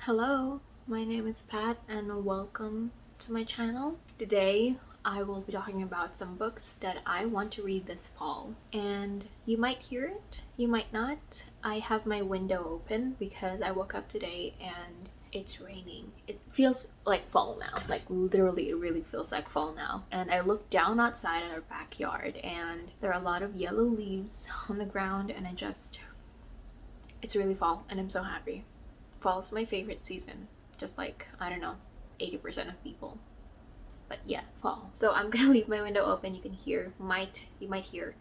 Hello, my name is Pat and welcome to my channel. Today I will be talking about some books that I want to read this fall. And you might hear it, you might not. I have my window open because I woke up today and it's raining. It feels like fall now, like literally it really feels like fall now. And I look down outside in our backyard and there are a lot of yellow leaves on the ground and it's really fall and I'm so happy. Fall is my favorite season, just like, I don't know, 80% of people. But yeah, fall. So I'm gonna leave my window open. You might hear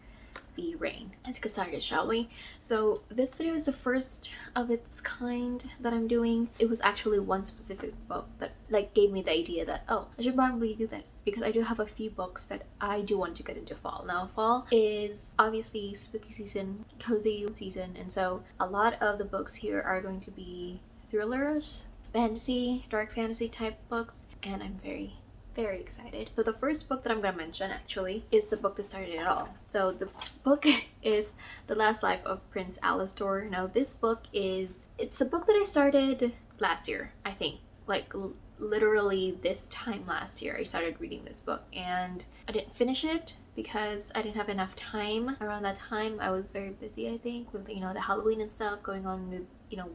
the rain. Let's get started, shall we? So this video is the first of its kind that I'm doing. It was actually one specific book that gave me the idea that, oh, I should probably do this because I do have a few books that I do want to get into fall. Now fall is obviously spooky season, cozy season, and so a lot of the books here are going to be thrillers, fantasy, dark fantasy type books, and I'm very excited. So the first book that I'm gonna mention actually is the book that started it all. So the book is The Last Life of Prince Alastor. Now this book it's a book that I started last year, I think. Literally this time last year I started reading this book and I didn't finish it because I didn't have enough time. Around that time I was very busy, I think, with the Halloween and stuff going on with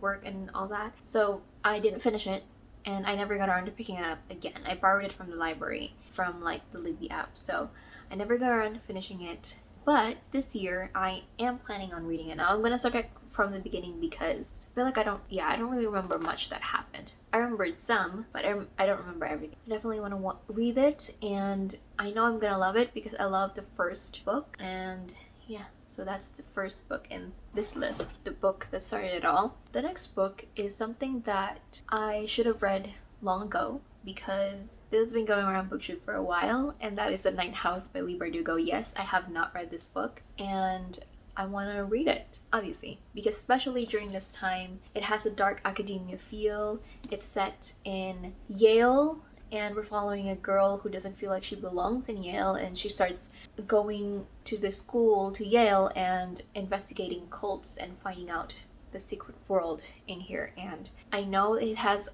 work and all that. So I didn't finish it and I never got around to picking it up again. I borrowed it from the library from the Libby app, so I never got around to finishing it. But this year I am planning on reading it. Now I'm gonna start it from the beginning because I feel like I don't really remember much that happened. I remembered some, but I don't remember everything. I definitely want to read it, and I know I'm gonna love it because I love the first book. And yeah, so that's the first book in this list, the book that started it all. The next book is something that I should have read long ago because this has been going around BookTube for a while, and that is The Ninth House by Leigh Bardugo. Yes, I have not read this book, and I want to read it, obviously, because especially during this time, it has a dark academia feel. It's set in Yale, and we're following a girl who doesn't feel like she belongs in Yale, and she starts going to the school, to Yale, and investigating cults and finding out the secret world in here. And I know it has,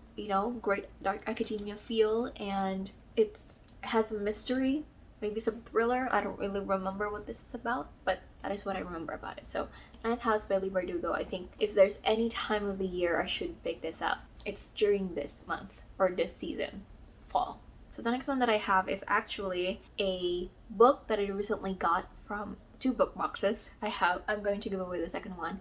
great dark academia feel, and it has a mystery, maybe some thriller. I don't really remember what this is about, but that is what I remember about it. So Ninth House by Leigh Bardugo. I think if there's any time of the year I should pick this up, it's during this month or this season, fall. So the next one that I have is actually a book that I recently got from two book boxes. I'm going to give away the second one,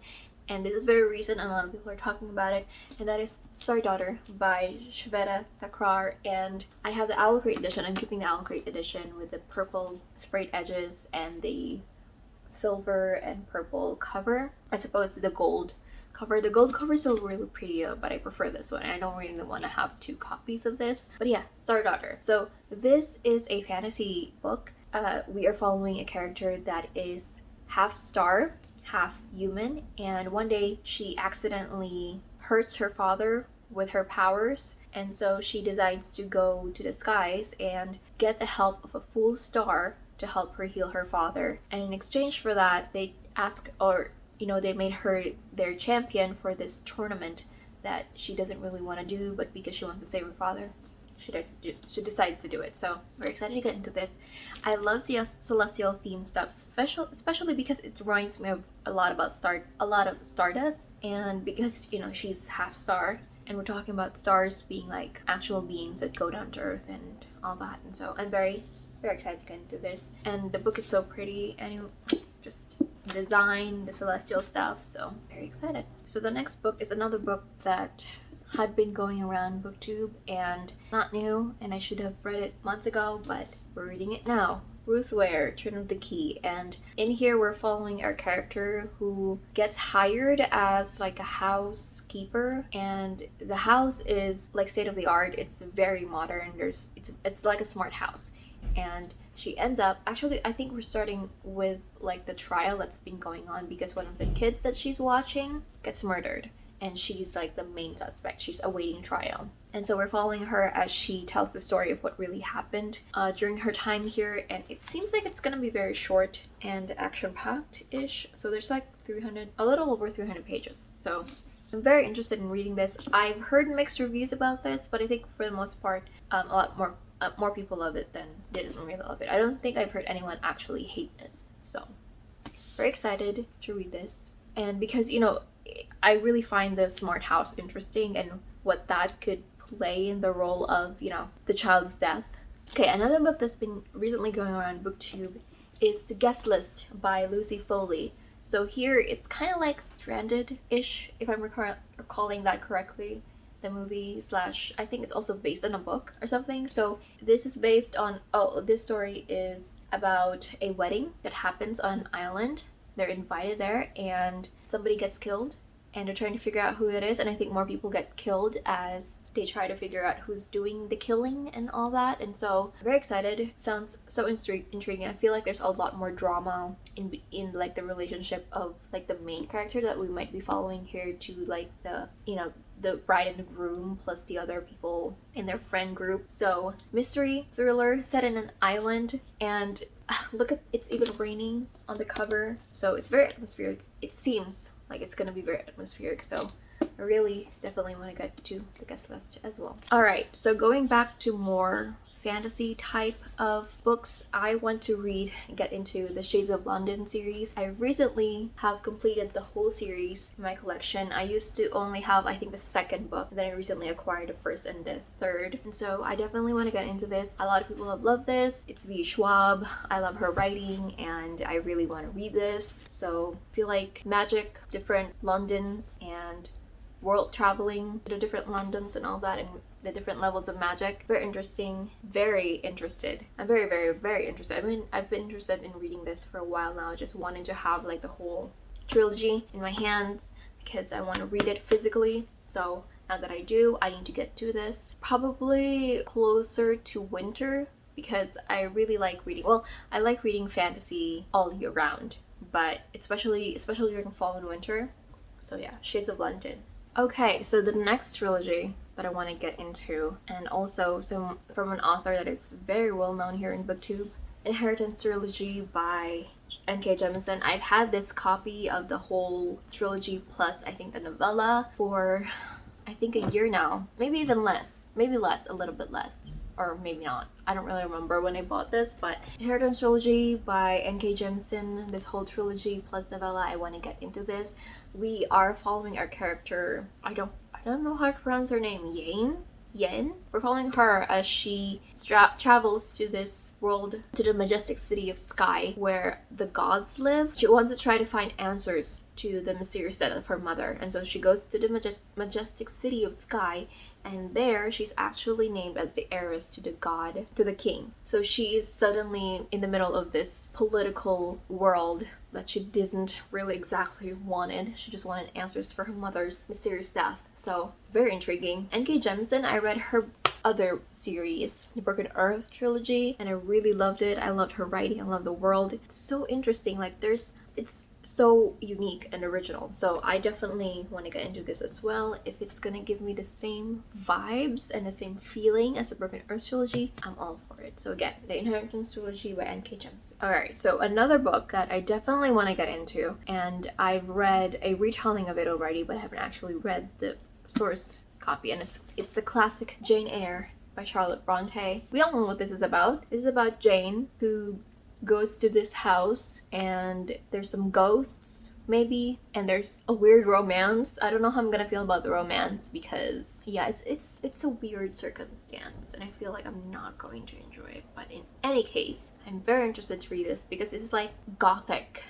and this is very recent and a lot of people are talking about it, and that is Star Daughter by Shveta, Thakrar. And I have the Owl Crate edition. I'm keeping the Owl Crate edition with the purple sprayed edges and the silver and purple cover as opposed to the gold cover. The gold cover is still really pretty though, but I prefer this one. I don't really want to have two copies of this. But yeah, Star Daughter. So this is a fantasy book. We are following a character that is half star, half human, and one day she accidentally hurts her father with her powers, and so she decides to go to the skies and get the help of a full star to help her heal her father. And in exchange for that, they they made her their champion for this tournament that she doesn't really want to do, but because she wants to save her father, she decides to do it. So we're excited to get into this. I love celestial theme stuff, especially because it reminds me of a lot of Stardust, and because she's half star, and we're talking about stars being like actual beings that go down to Earth and all that. And so I'm very excited to get into this. And the book is so pretty, and just design, the celestial stuff, so very excited. So the next book is another book that had been going around BookTube and not new, and I should have read it months ago, but we're reading it now. Ruth Ware, Turn of the Key. And in here we're following our character who gets hired as a housekeeper, and the house is state of the art. It's very modern. It's like a smart house, and she ends up, actually I think we're starting with the trial that's been going on because one of the kids that she's watching gets murdered, and she's the main suspect. She's awaiting trial. And so we're following her as she tells the story of what really happened during her time here. And it seems like it's gonna be very short and action-packed-ish. So there's a little over 300 pages. So I'm very interested in reading this. I've heard mixed reviews about this, but I think for the most part, a lot more people love it than didn't really love it. I don't think I've heard anyone actually hate this. So, very excited to read this. And because, I really find the smart house interesting and what that could play in the role of, the child's death. Okay, another book that's been recently going around BookTube is The Guest List by Lucy Foley. So here it's kind of like Stranded-ish, if I'm recalling that correctly. The movie / I think it's also based on a book or something. So this is based on, this story is about a wedding that happens on an island. They're invited there and somebody gets killed and they're trying to figure out who it is, and I think more people get killed as they try to figure out who's doing the killing and all that. And so I'm very excited. It sounds so intriguing. I feel like there's a lot more drama in like the relationship of like the main character that we might be following here to like the the bride and the groom plus the other people in their friend group. So mystery thriller set in an island, and look at, it's even raining on the cover, so it's very atmospheric. It seems like it's gonna be very atmospheric, so I really definitely want to get to the guest list as well. Alright, so going back to more fantasy type of books, I want to read and get into the Shades of London series. I recently have completed the whole series in my collection. I used to only have, I think, the second book, then I recently acquired the first and the third, and so I definitely want to get into this. A lot of people have loved this. It's V. Schwab. I love her writing and I really want to read this. So I feel like magic, different Londons, and world traveling to the different Londons and all that, and the different levels of magic. Very interesting. Very interested. I'm very, very, very interested. I mean, I've been interested in reading this for a while now, just wanting to have like the whole trilogy in my hands because I want to read it physically. So now that I do, I need to get to this. Probably closer to winter because I really like reading. Well, I like reading fantasy all year round, but especially during fall and winter. So yeah, Shades of London. Okay, so the next trilogy that I want to get into, and also some from an author that is very well known here in BookTube, Inheritance Trilogy by N.K. Jemisin. I've had this copy of the whole trilogy plus I think the novella for I think a year now, maybe even less, maybe less, a little bit less, or maybe not. I don't really remember when I bought this, but Inheritance Trilogy by N.K. Jemisin, this whole trilogy plus novella, I want to get into this. We are following our character, I don't know how to pronounce her name, Yen? We're following her as she travels to this world, to the majestic city of Sky, where the gods live. She wants to try to find answers to the mysterious death of her mother, and so she goes to the majestic city of Sky, and there she's actually named as the heiress to the king. So she is suddenly in the middle of this political world that she didn't really exactly wanted. She just wanted answers for her mother's mysterious death. So very intriguing. N.K. Jemisin, I read her other series, the Broken Earth trilogy, and I really loved it. I loved her writing. I love the world. It's so interesting. Like it's so unique and original. So I definitely want to get into this as well. If it's gonna give me the same vibes and the same feeling as the Broken Earth trilogy, I'm all for it. So again, the Inheritance Trilogy by N.K. Jemisin. Alright, so another book that I definitely want to get into, and I've read a retelling of it already, but I haven't actually read the source copy, and it's the classic Jane Eyre by Charlotte Bronte. We all know what this is about. This is about Jane who goes to this house and there's some ghosts maybe, and there's a weird romance. I don't know how I'm gonna feel about the romance because yeah, it's a weird circumstance and I feel like I'm not going to enjoy it, but in any case I'm very interested to read this because it's like gothic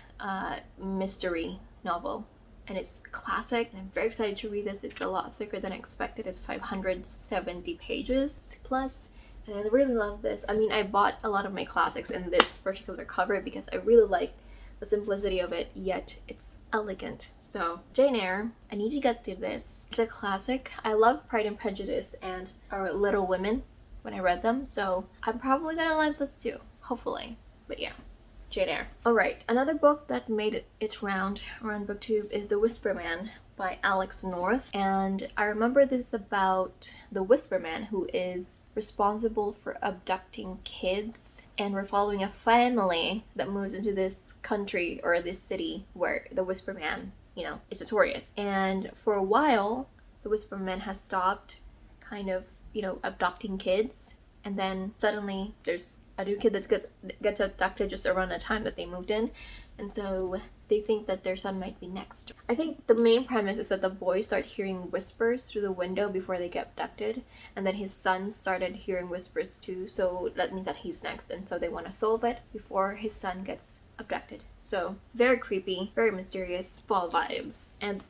mystery novel. And it's classic, and I'm very excited to read this. It's a lot thicker than I expected. It's 570 pages plus, and I really love this. I mean, I bought a lot of my classics in this particular cover because I really like the simplicity of it, yet it's elegant. So, Jane Eyre, I need to get through this. It's a classic. I love Pride and Prejudice and Little Women when I read them, so I'm probably gonna like this too, hopefully. But yeah. Jane Eyre. Alright, another book that made its round around BookTube is The Whisper Man by Alex North. And I remember this about the Whisper Man, who is responsible for abducting kids. And we're following a family that moves into this country or this city where the Whisper Man, you know, is notorious. And for a while, the Whisper Men has stopped kind of, you know, abducting kids, and then suddenly there's a new kid that gets abducted just around the time that they moved in, and so they think that their son might be next. I think the main premise is that the boys start hearing whispers through the window before they get abducted, and then his son started hearing whispers too, so that means that he's next, and so they want to solve it before his son gets abducted. So very creepy, very mysterious, fall vibes. And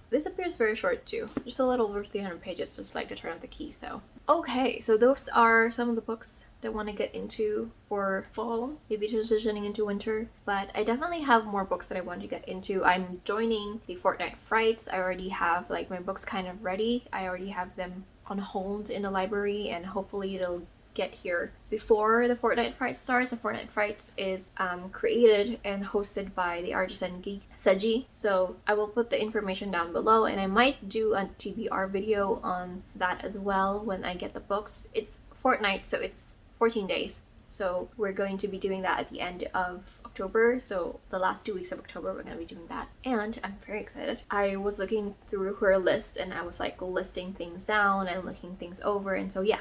this appears very short too, just a little over 300 pages, just like to turn up the key. So okay, so those are some of the books that I want to get into for fall, maybe transitioning into winter, but I definitely have more books that I want to get into. I'm joining the Fortnite Frights. I already have like my books kind of ready. I already have them on hold in the library, and hopefully it'll get here before the Fortnite Frights starts. The Fortnite Frights is created and hosted by the artisan geek Seji, so I will put the information down below, and I might do a TBR video on that as well when I get the books. It's Fortnite, so it's 14 days. So we're going to be doing that at the end of October. So the last 2 weeks of October, we're going to be doing that. And I'm very excited. I was looking through her list and I was like listing things down and looking things over. And so yeah,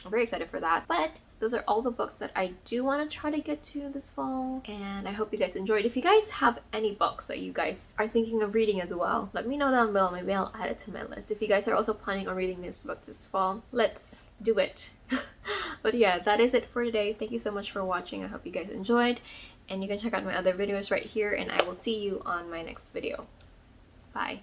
I'm very excited for that. But those are all the books that I do want to try to get to this fall, and I hope you guys enjoyed. If you guys have any books that you guys are thinking of reading as well, let me know down below. Maybe I'll add it to my list. If you guys are also planning on reading this book this fall, let's do it. But yeah, that is it for today. Thank you so much for watching. I hope you guys enjoyed, and you can check out my other videos right here, and I will see you on my next video. Bye.